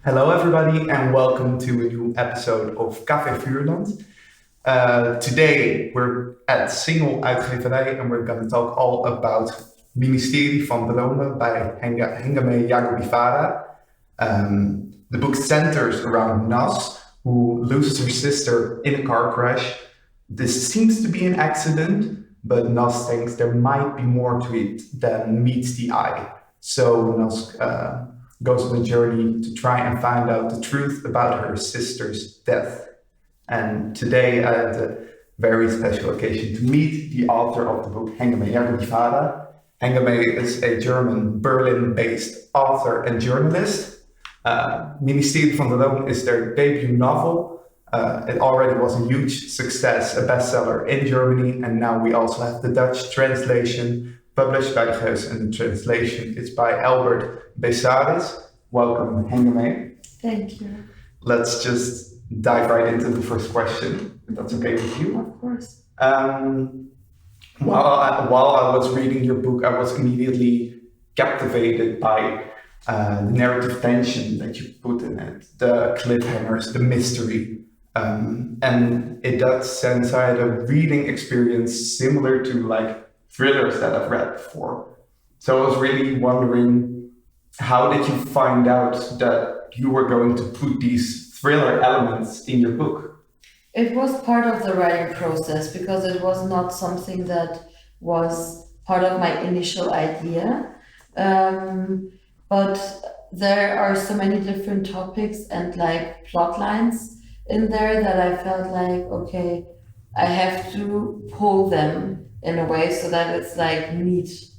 Hello, everybody, and welcome to a new episode of Café Vuurland. Today, we're at Single Uitgeverij, and we're going to talk all about Ministerie van Dromen by Hengameh Yaghoobifarah. The book centers around Nas, who loses her sister in a car crash. This seems to be an accident, but Nas thinks there might be more to it than meets the eye. So Nas goes on a journey to try and find out the truth about her sister's death. And today I had a very special occasion to meet the author of the book, Hengameh Yaghoobifarah. Hengameh is a German, Berlin-based author and journalist. Ministerie van Dromen is their debut novel. It already was a huge success, a bestseller in Germany, and now we also have the Dutch translation published by Geus, and the translation is by Albert Besares. Welcome, Hengameh. Thank you. Let's just dive right into the first question, if that's okay with you. Of course. While I was reading your book, I was immediately captivated by the narrative tension that you put in it, the cliffhangers, the mystery. And in that sense, I had a reading experience similar to thrillers that I've read before. So I was really wondering, how did you find out that you were going to put these thriller elements in your book? It was part of the writing process because it was not something that was part of my initial idea. But there are so many different topics and plot lines in there that I felt okay, I have to pull them in a way so that it's neat.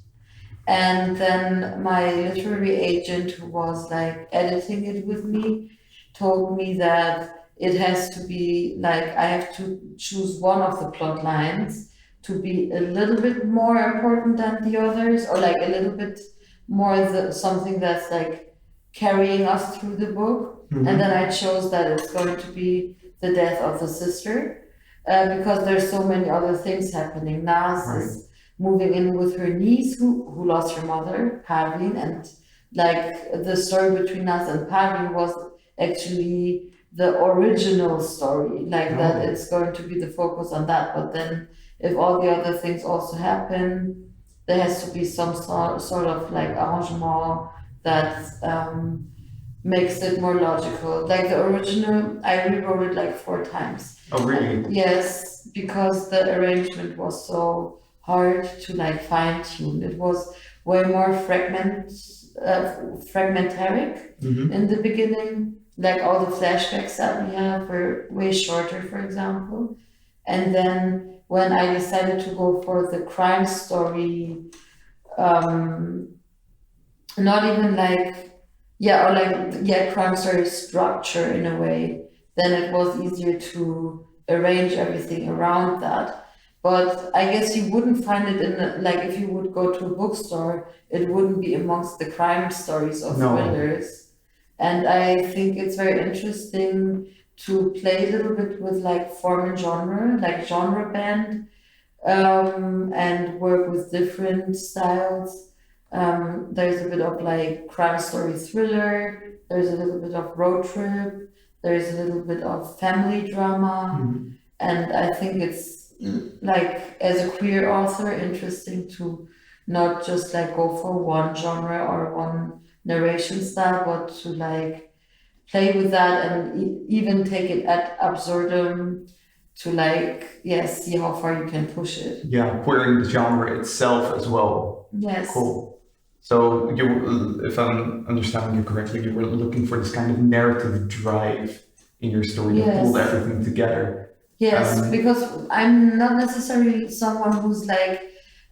And then my literary agent, who was editing it with me, told me that it has to be I have to choose one of the plot lines to be a little bit more important than the others, or a little bit more something that's carrying us through the book. Mm-hmm. And then I chose that it's going to be the death of the sister, because there's so many other things happening. Nas is moving in with her niece who lost her mother, Parvin, and the story between Nas and Parvin was actually the original story, that it's going to be the focus on that. But then if all the other things also happen, there has to be some sort of arrangement that makes it more logical. The original, I rewrote it 4 times. Oh, really? Yes, because the arrangement was so hard to fine tune. It was way more fragmentaric in the beginning. All the flashbacks that we have were way shorter, for example. And then when I decided to go for the crime story, not even crime story structure in a way, then it was easier to arrange everything around that. But I guess you wouldn't find it in if you would go to a bookstore, it wouldn't be amongst the crime stories or thrillers. And I think it's very interesting to play a little bit with form and genre, genre band, and work with different styles. There's a bit of crime story thriller, there's a little bit of road trip, there's a little bit of family drama. Mm-hmm. And I think it's as a queer author, interesting to not just go for one genre or one narration style, but to play with that and even take it ad absurdum to see how far you can push it. Yeah, queering the genre itself as well. Yes. Cool. So you, if I'm understanding you correctly, you were looking for this kind of narrative drive in your story that pulled everything together. Yes, because I'm not necessarily someone who's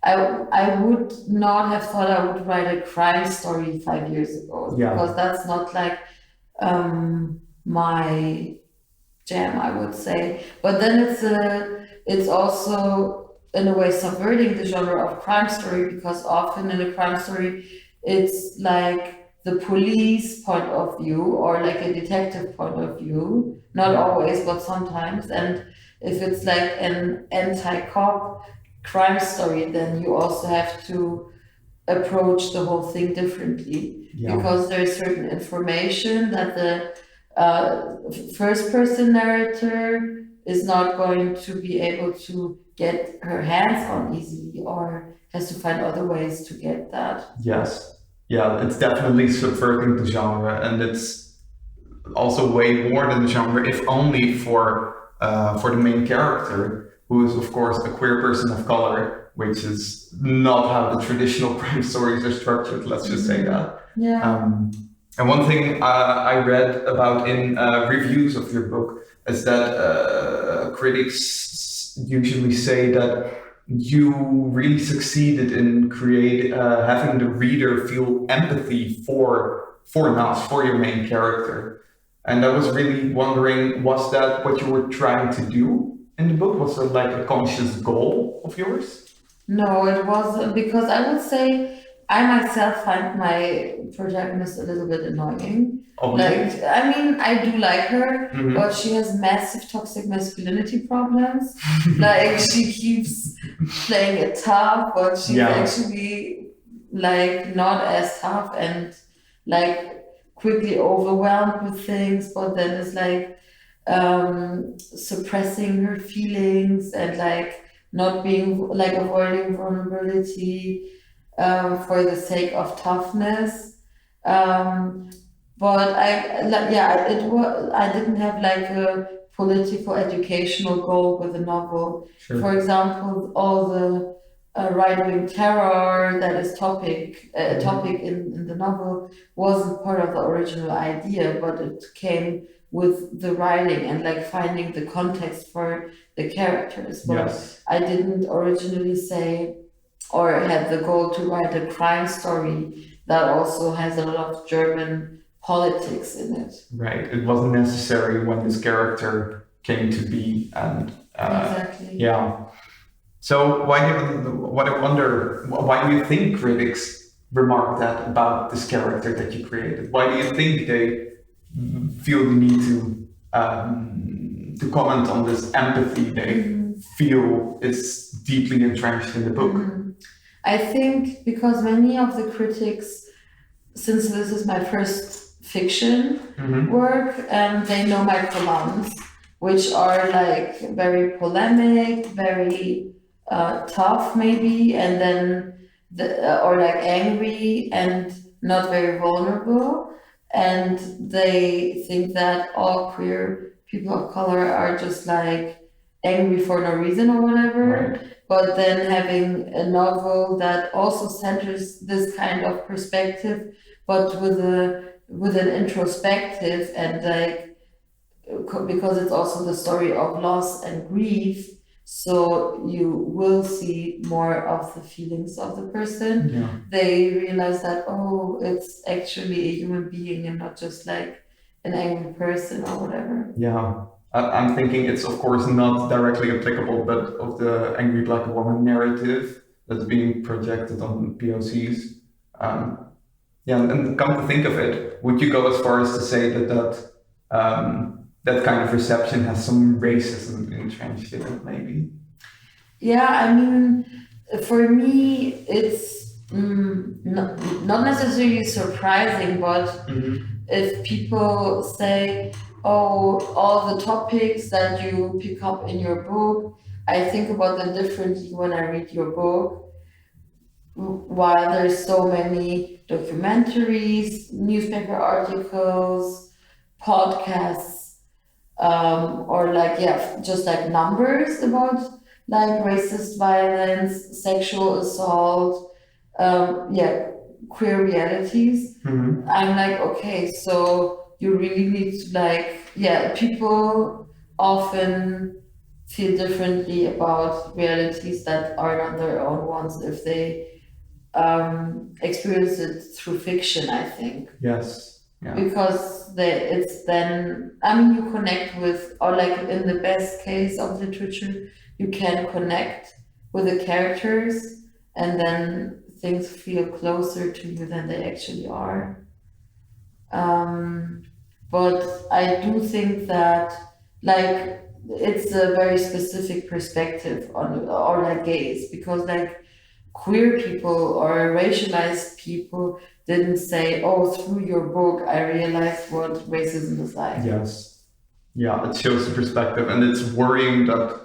I would not have thought I would write a crime story 5 years ago, because that's not my jam, I would say. But then it's also in a way subverting the genre of crime story, because often in a crime story it's the police point of view or a detective point of view, not always, but sometimes. And if it's an anti-cop crime story, then you also have to approach the whole thing differently, Yeah. because there's certain information that the first person narrator is not going to be able to get her hands on easily, or has to find other ways to get that. Yes. Yeah, it's definitely subverting the genre, and it's also way more than the genre, if only for the main character, who is of course a queer person of color, which is not how the traditional crime stories are structured. Let's just say that. Yeah. And one thing I read about in reviews of your book is that critics usually say that you really succeeded in having the reader feel empathy for Nas, for your main character. And I was really wondering, was that what you were trying to do in the book? Was it like a conscious goal of yours? No, it wasn't, because I would say I myself find my protagonist a little bit annoying. Obviously. Like, I mean, I do like her, Mhm. but she has massive toxic masculinity problems. Like, she keeps playing it tough, but she's Yeah. actually like not as tough, and like quickly overwhelmed with things, but then is like suppressing her feelings, and like not being, like, avoiding vulnerability for the sake of toughness. But I didn't have like a political educational goal with the novel. Sure. For example, all the right-wing terror that is topic in the novel wasn't part of the original idea, but it came with the writing and like finding the context for the characters. But Yes. I didn't originally say or had the goal to write a crime story that also has a lot of German politics in it. Right. It wasn't necessary when this character came to be, and Exactly. yeah. So why do you think critics remark that about this character that you created? Why do you think they feel the need to comment on this empathy they feel is deeply entrenched in the book? I think because many of the critics, since this is my first fiction work, they know my columns, which are like very polemic, very tough maybe, and then or like angry and not very vulnerable, and they think that all queer people of color are just like angry for no reason or whatever. Right. But then having a novel that also centers this kind of perspective, but with an introspective, and like because it's also the story of loss and grief, so you will see more of the feelings of the person. Yeah. They realize that, oh, it's actually a human being and not just like an angry person or whatever. Yeah. I'm thinking it's of course not directly applicable, but of the angry black woman narrative that's being projected on POCs. And come to think of it, would you go as far as to say that kind of reception has some racism entrenched in it, maybe? Yeah, I mean, for me, it's not necessarily surprising, but if people say, oh, all the topics that you pick up in your book, I think about them differently when I read your book. While there's so many documentaries, newspaper articles, podcasts, or like, just like numbers about like racist violence, sexual assault, queer realities. I'm like, okay, so you really need to like, people often feel differently about realities that are not their own ones if they experience it through fiction, I think. Yes. Yeah. Because it's then, I mean, you connect with, or like in the best case of literature, you can connect with the characters, and then things feel closer to you than they actually are. But I do think that like it's a very specific perspective on, or like gaze, because like queer people or racialized people didn't say, oh, through your book, I realized what racism is like. Yes. Yeah, it shows the perspective, and it's worrying that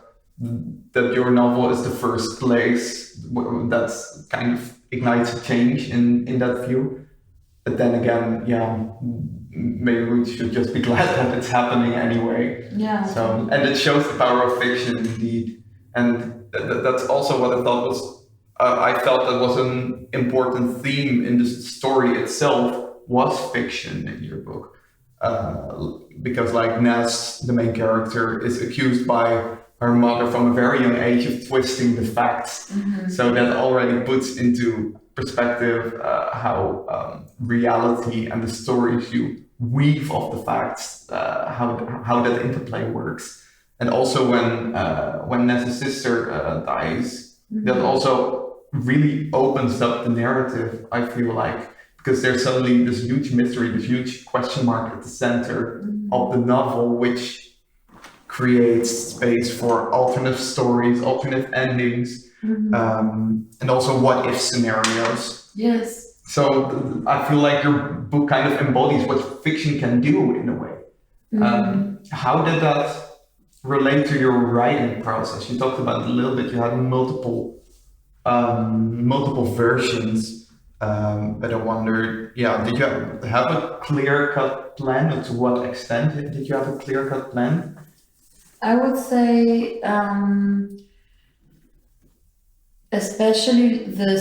your novel is the first place that's kind of ignites a change in that view. But then again, yeah, maybe we should just be glad that it's happening anyway. Yeah. So, and it shows the power of fiction indeed, and that's also what I thought was. I felt that was an important theme in the story itself was fiction in your book, because like Ness, the main character, is accused by her mother from a very young age of twisting the facts. Mm-hmm. So that already puts into perspective how reality and the stories you weave of the facts, how that interplay works. And also when Ness's sister dies, Mm-hmm. that also really opens up the narrative, I feel like, because there's suddenly this huge mystery, this huge question mark at the center Mm-hmm. of the novel, which creates space for alternate stories, alternate endings, Mm-hmm. and also what if scenarios. Yes. So I feel like your book kind of embodies what fiction can do in a way. Mm-hmm. How did that relate to your writing process? You talked about it a little bit, you had multiple versions, but I wonder, did you have a clear-cut plan, or to what extent did you have a clear-cut plan? I would say, especially the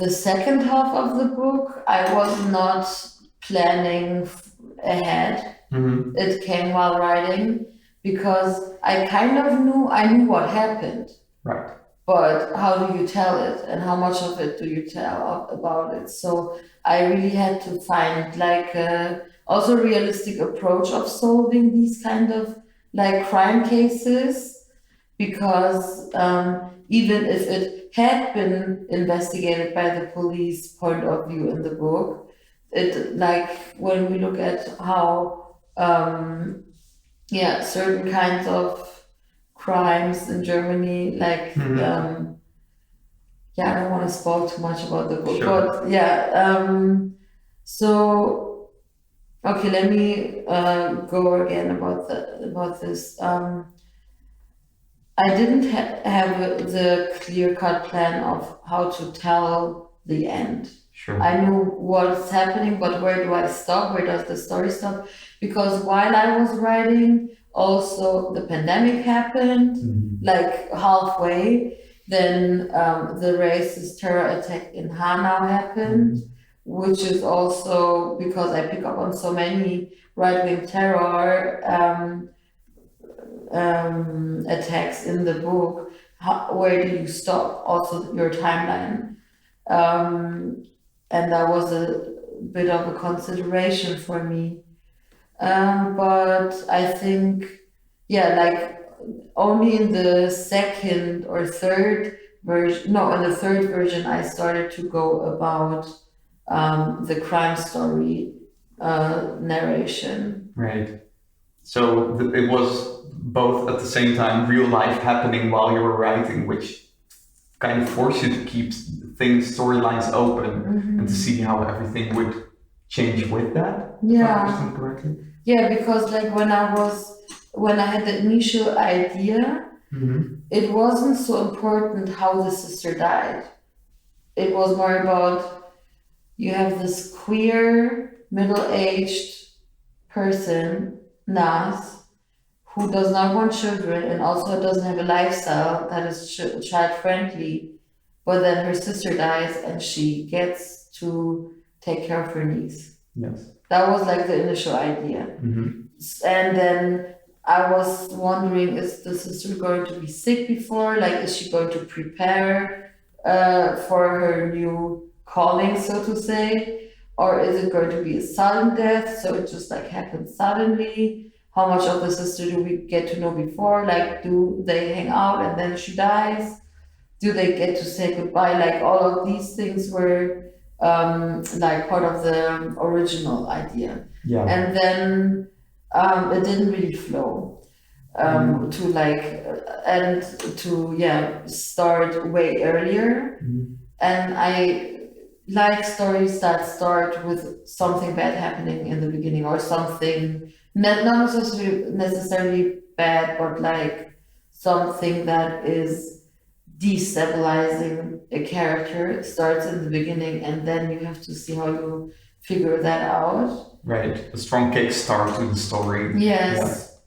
second half of the book, I was not planning ahead. Mm-hmm. It came while writing because I kind of knew what happened. Right. But how do you tell it, and how much of it do you tell about it? So I really had to find like also a realistic approach of solving these kind of like crime cases, because even if it had been investigated by the police point of view in the book, it like when we look at how certain kinds of crimes in Germany, like Mm-hmm. I don't want to spoil too much about the book, Sure. but so okay, let me go again about this. I didn't have the clear-cut plan of how to tell the end. Sure. I knew what's happening, but where do I stop? Where does the story stop? Because while I was writing, also the pandemic happened, Mm-hmm. like halfway. Then the racist terror attack in Hanau happened, which is also because I pick up on so many right-wing terror attacks in the book. Where do you stop? Also your timeline. And that was a bit of a consideration for me. But I think, like only in the second or third version, in the third version, I started to go about the crime story narration. Right. So it was both at the same time real life happening while you were writing, which kind of forced you to keep storylines open and to see how everything would change with that. If I understand correctly. Yeah, because like when I had the initial idea, it wasn't so important how the sister died. It was more about you have this queer, middle-aged person, Nas, who does not want children and also doesn't have a lifestyle that is child-friendly, but then her sister dies and she gets to take care of her niece. Yes. That was like the initial idea. And then I was wondering, is the sister going to be sick before? Like, is she going to prepare for her new calling, so to say? Or is it going to be a sudden death? So it just like happens suddenly? How much of the sister do we get to know before? Like, do they hang out and then she dies? Do they get to say goodbye? Like, all of these things were like part of the original idea. Yeah. And then it didn't really flow to like and to start way earlier. and I like stories that start with something bad happening in the beginning, or something not necessarily bad, but like something that is destabilizing a character starts in the beginning, and then you have to see how you figure that out. Right, a strong kickstart to the story. Yes,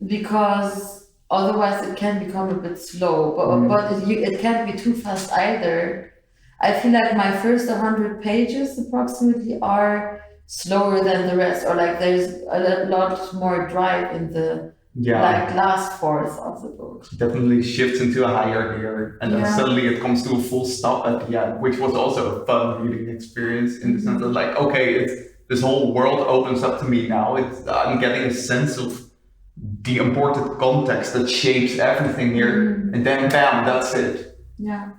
because otherwise it can become a bit slow, but it can't be too fast either. I feel like my first 100 pages approximately are slower than the rest, or like there's a lot more drive in the like last fourth of the book. Definitely shifts into a higher gear, and then suddenly it comes to a full stop at the end, which was also a fun reading experience in the sense that like, okay, this whole world opens up to me now. I'm getting a sense of the important context that shapes everything here, and then bam, that's it. Yeah.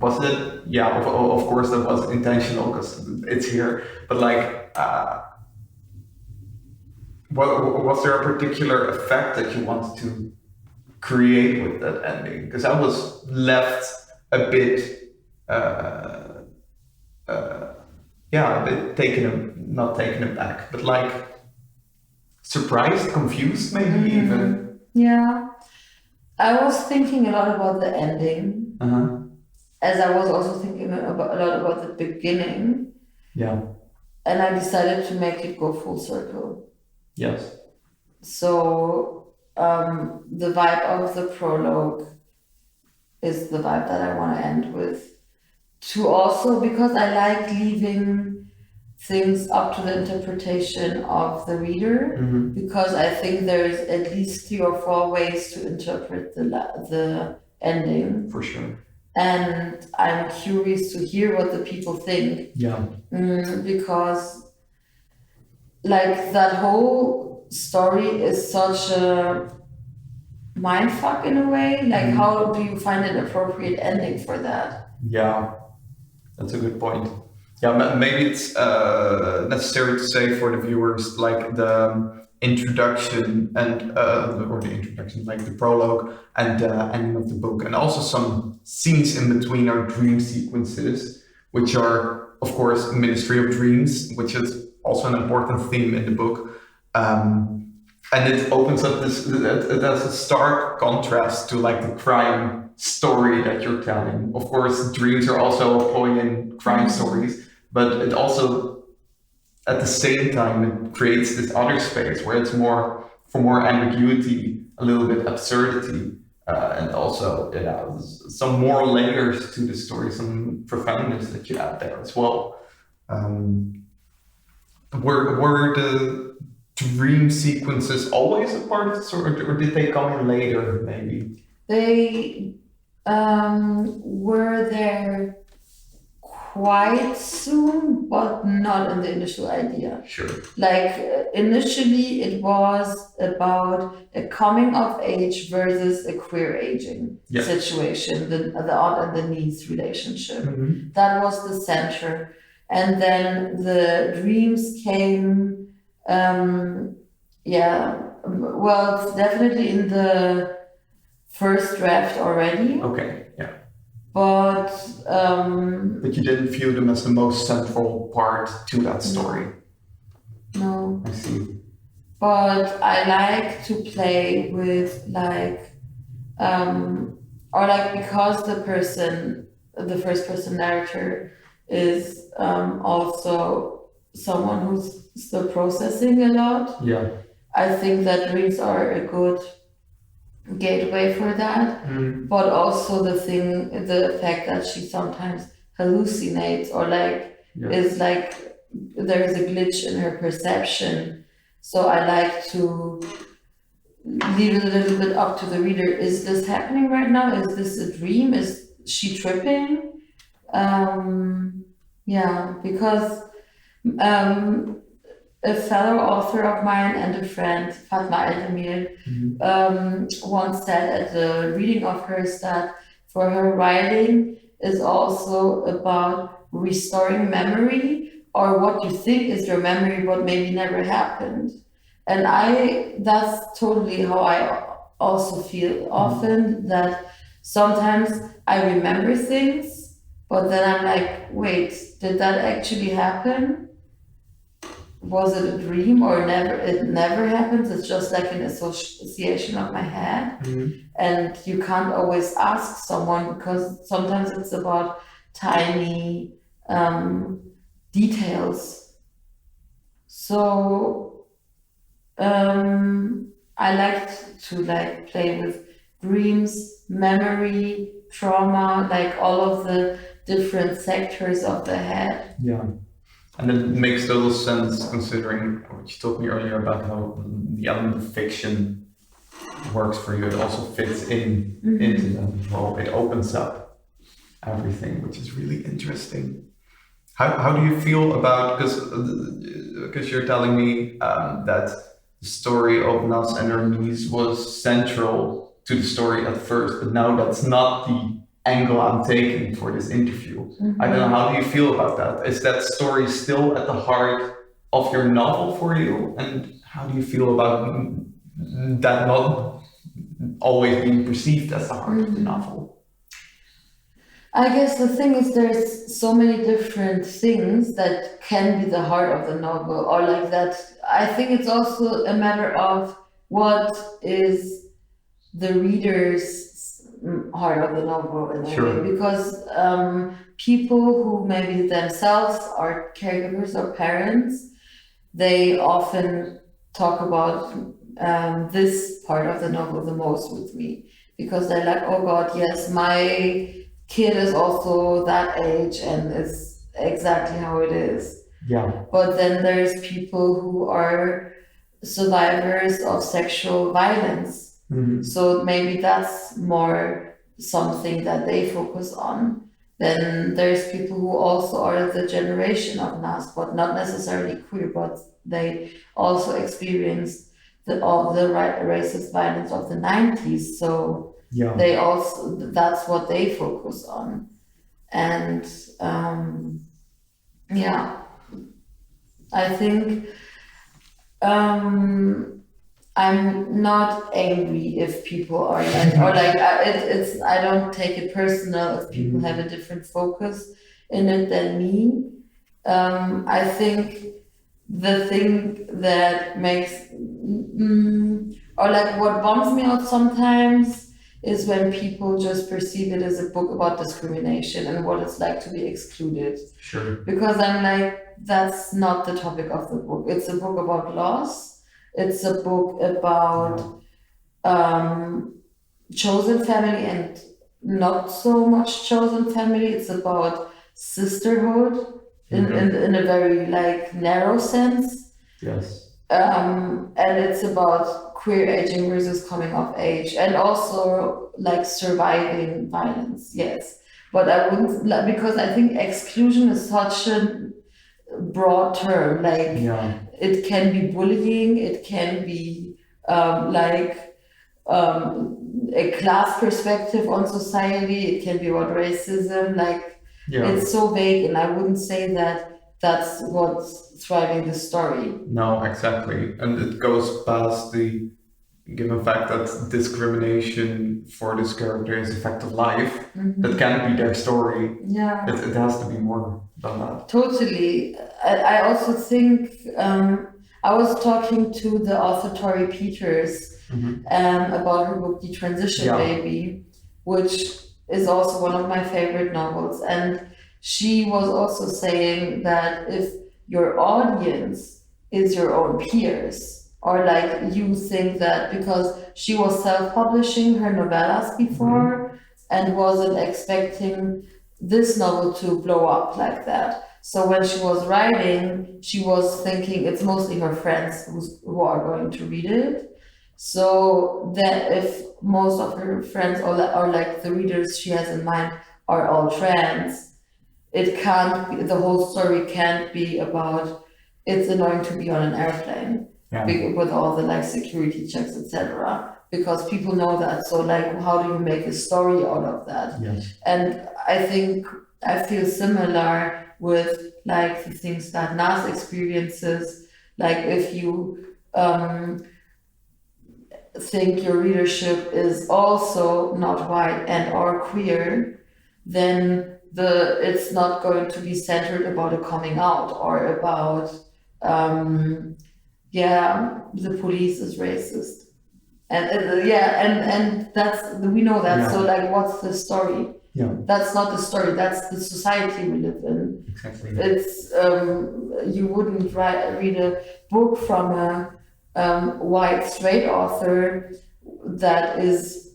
Was it? Yeah, of course that was intentional because it's here. But like, was there a particular effect that you wanted to create with that ending? Because I was left a bit, a bit not taken aback, but like surprised, confused, maybe even. Yeah, I was thinking a lot about the ending. As I was also thinking a lot about the beginning. Yeah. And I decided to make it go full circle. Yes. So the vibe of the prologue is the vibe that I want to end with. To also, because I like leaving things up to the interpretation of the reader, because I think there's at least 3 or 4 ways to interpret the ending. For sure. And I'm curious to hear what the people think. Yeah. Because like that whole story is such a mindfuck in a way. Like how do you find an appropriate ending for that? Yeah, that's a good point. Yeah, maybe it's necessary to say for the viewers, like the introduction and like the prologue and the ending of the book, and also some scenes in between are dream sequences, which are, of course, Ministry of Dreams, which is also an important theme in the book. And it opens up this, there's a stark contrast to like the crime story that you're telling. Of course, dreams are also Poian crime stories, but it also, at the same time, it creates this other space where it's more ambiguity, a little bit absurdity, and also some more layers to the story, some profoundness that you add there as well. Were the dream sequences always a part of the story, or did they come in later, maybe? They were there quite soon, but not in the initial idea. Sure. Like initially it was about a coming of age versus a queer aging situation, the aunt and the niece relationship. That was the center. And then the dreams came, well, definitely in the first draft already. Okay, yeah. But you didn't view them as the most central part to that story. No. I see. But I like to play with like, or like because the first person narrator is also someone who's still processing a lot. Yeah. I think that dreams are a good gateway for that, but also the fact that she sometimes hallucinates or like is like there is a glitch in her perception. So I like to leave it a little bit up to the reader. Is this happening right now? Is this a dream? Is she tripping? Because a fellow author of mine and a friend, Fatma Eldemir, once said at the reading of hers that for her writing is also about restoring memory, or what you think is your memory but maybe never happened. And that's totally how I also feel often, that sometimes I remember things, but then I'm like, wait, did that actually happen? Was it a dream or never? It never happens. It's just like an association of my head. And you can't always ask someone because sometimes it's about tiny details. So I like to play with dreams, memory, trauma, like all of the different sectors of the head. Yeah. And it makes total sense considering what you told me earlier about how the element of fiction works for you. It also fits into them. Well, it opens up everything, which is really interesting. How do you feel about, because you're telling me that the story of Nas and her niece was central to the story at first, but now that's not the angle I'm taking for this interview. I don't know, how do you feel about that? Is that story still at the heart of your novel for you? And how do you feel about that not always being perceived as the heart of the novel? I guess the thing is there's so many different things that can be the heart of the novel or like that. I think it's also a matter of what is the reader's heart of the novel in a way, because people who maybe themselves are caregivers or parents, they often talk about this part of the novel the most with me, because they're like, oh God, yes, my kid is also that age and it's exactly how it is. Yeah. But then there's people who are survivors of sexual violence. So maybe that's more something that they focus on. Then there's people who also are the generation of Nas, but not necessarily queer, but they also experienced all the racist violence of the 90s. So they also, that's what they focus on. And I think I'm not angry if people are like, or like it's I don't take it personal if people have a different focus in it than me. I think the thing that makes or like what bums me out sometimes is when people just perceive it as a book about discrimination and what it's like to be excluded. Sure. Because I'm like, that's not the topic of the book. It's a book about loss. It's a book about chosen family and not so much chosen family. It's about sisterhood in a very like narrow sense. Yes. And it's about queer aging versus coming of age, and also like surviving violence. Yes, but I wouldn't, because I think exclusion is such a broad term. Like it can be bullying, it can be a class perspective on society, it can be about racism. Like it's so vague, and I wouldn't say that that's what's thriving the story. No, exactly. And it goes past the given fact that discrimination for this character is a fact of life. That can't be their story. Yeah. It has to be more than that. Totally. I also think I was talking to the author Tori Peters about her book The Transition Baby, which is also one of my favorite novels. And she was also saying that if your audience is your own peers, or like you think that, because she was self-publishing her novellas before and wasn't expecting this novel to blow up like that. So when she was writing, she was thinking it's mostly her friends who are going to read it. So that if most of her friends or like the readers she has in mind are all trans, it can't be, the whole story can't be about it's annoying to be on an airplane with all the like security checks, etc. Because people know that. So like, how do you make a story out of that? Yes. And I think I feel similar with like the things that Nas experiences. Like if you think your readership is also not white and or queer, then it's not going to be centered about a coming out or about the police is racist. And that's, we know that. Yeah. So like, what's the story? Yeah. That's not the story. That's the society we live in. Exactly. It's you wouldn't read a book from a white straight author that is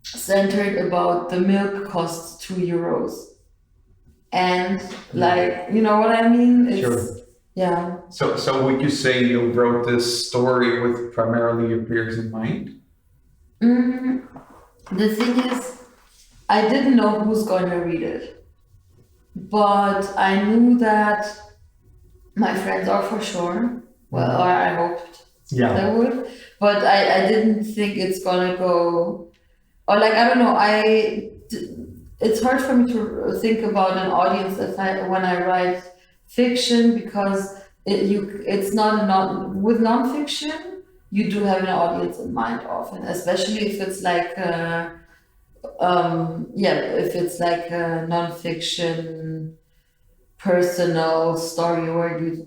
centered about the milk costs €2, and like, you know what I mean? It's, Sure. Yeah. So would you say you wrote this story with primarily your peers in mind? The thing is, I didn't know who's going to read it, but I knew that my friends are for sure. Well, or I hoped they would, but I didn't think it's gonna go, or like, I don't know, it's hard for me to think about an audience when I write fiction, because it's not with nonfiction, you do have an audience in mind often, especially if it's like if it's like a nonfiction personal story where you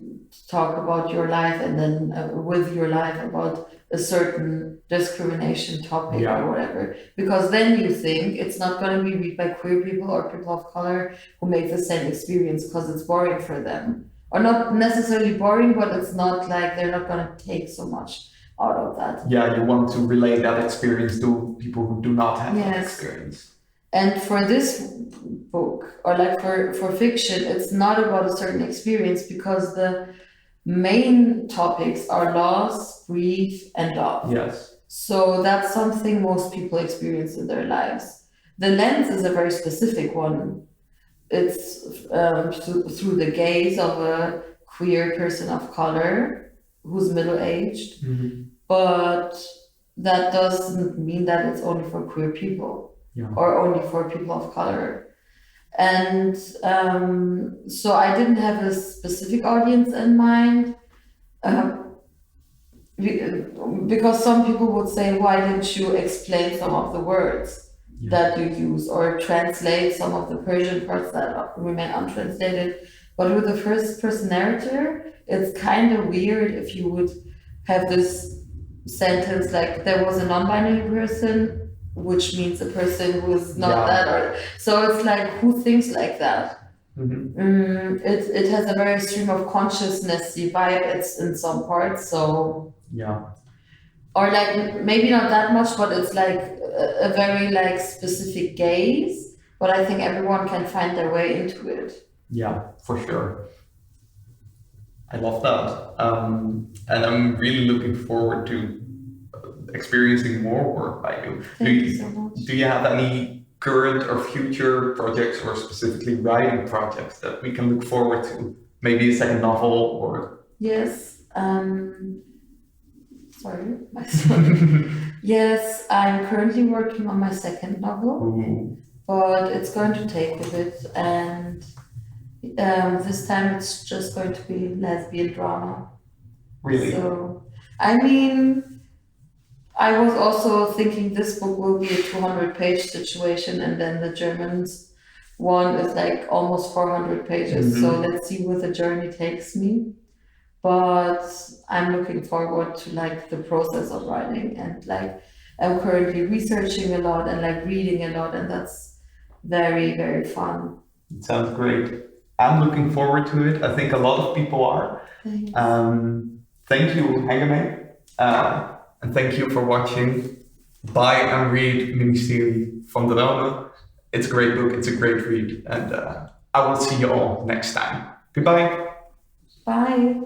talk about your life and then with your life about a certain discrimination topic or whatever, because then you think it's not going to be read by queer people or people of color who make the same experience because it's boring for them, or not necessarily boring, but it's not like they're not going to take so much out of that. Yeah, you want to relate that experience to people who do not have that experience. And for this book, or like for fiction, it's not about a certain experience, because the main topics are loss, grief, and love. Yes. So that's something most people experience in their lives. The lens is a very specific one. It's through the gaze of a queer person of color who's middle-aged, but that doesn't mean that it's only for queer people or only for people of color. And so I didn't have a specific audience in mind, because some people would say, why didn't you explain some of the words that you use, or translate some of the Persian parts that remain untranslated? But with the first person narrator, it's kind of weird if you would have this sentence like, there was a non-binary person, which means a person who is not that, or so it's like, who thinks like that? It has a very stream of consciousness-y vibe. It's in some parts, so or like maybe not that much, but it's like a very like specific gaze. But I think everyone can find their way into it. Yeah, for sure. I love that, and I'm really looking forward to experiencing more work by you. Thank you so much. Do you have any current or future projects, or specifically writing projects that we can look forward to? Maybe a second novel, or... Yes. Sorry, my son. Yes, I'm currently working on my second novel, but it's going to take a bit, and this time it's just going to be lesbian drama. Really? So, I mean, I was also thinking this book will be a 200-page situation, and then the Germans one is like almost 400 pages. So let's see where the journey takes me. But I'm looking forward to like the process of writing, and like I'm currently researching a lot and like reading a lot, and that's very, very fun. It sounds great. I'm looking forward to it. I think a lot of people are. Thanks. Thank you, Hengameh. And thank you for watching. Buy and read Ministerie van Dromen. It's a great book, it's a great read, and I will see you all next time. Goodbye. Bye.